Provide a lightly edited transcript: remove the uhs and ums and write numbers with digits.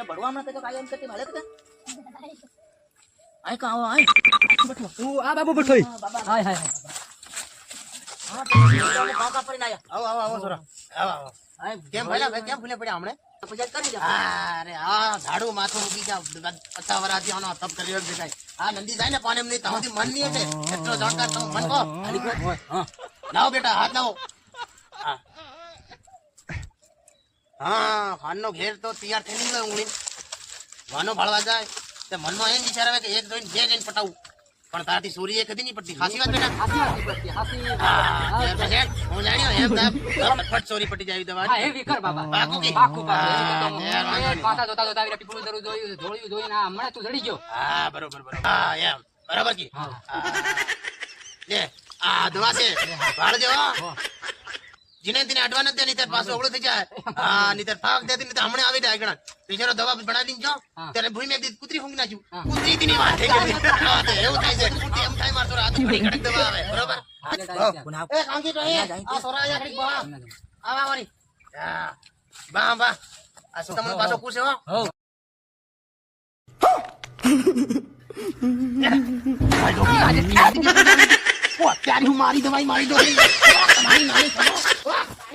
પેલા બડવા માં તો કાયમ કરતી ભાલે કે આય કા આવો આય બેઠો તું આ બાબુ બેઠો હાય હાય હા તો કાકા પડીને આયા આવો છોરા આવો આય કેમ ભાઈ કેમ ભૂલે પડ્યા હમણે પછી કરી જા અરે આ ઝાડુ માથું મૂકી જા 50 વરાથી આનો તપ કર્યો દેખાય આ નંદી જાય ને પાણી નહીં તાથી મન નહીં એટલે એટલો જાણકાર તો મન કો હા લાવો બેટા હાથ લાવો હા ખાનનો ઘેર તો તૈયાર થઈ ગયો ઊંઘી વાનો ભાળવા જાય તે મનમાં એમ વિચાર આવે કે એક જોઈને બે જઈને પટાવું પણ તારથી સોરી કદી નહીં પડતી ખાસી વાત બેટા હું જાણ્યો એમ ફટ સોરી પટી જાય દવા હા એ વિકર બાબા બાકુ કે પાકું પાછા જોતા જોતા આવી પીપળું દરું જોયું ના હમણાં તું જડી ગયો હા બરોબર હા એમ બરાબર કી લે આ દવા છે ભાળજો જીને દિને અડવા નથી નહીં તાર પાછો ઓળો થઈ જાય હા નીતર ફાક દેતી નહીં હમણે આવી જાય ગણા બિચારો દવા બનાવી જો ત્યારે ભૂઈ મેં કૂતરી ફૂંક નાખ્યું કૂતરી થી વાત થઈ ગઈ હા તો એવું થાય છે કૂતરી એમ થાય મારતો રાત ઘડી કડક દવા આવે બરોબર એ કાંકી તો આ સોરા આયા ઘડી બા આવા વારી હા બા બા આ શું તમને પાછો પૂછે હો આજે ત્યારે હું મારી દવાઈ મારી દો તમારી નાની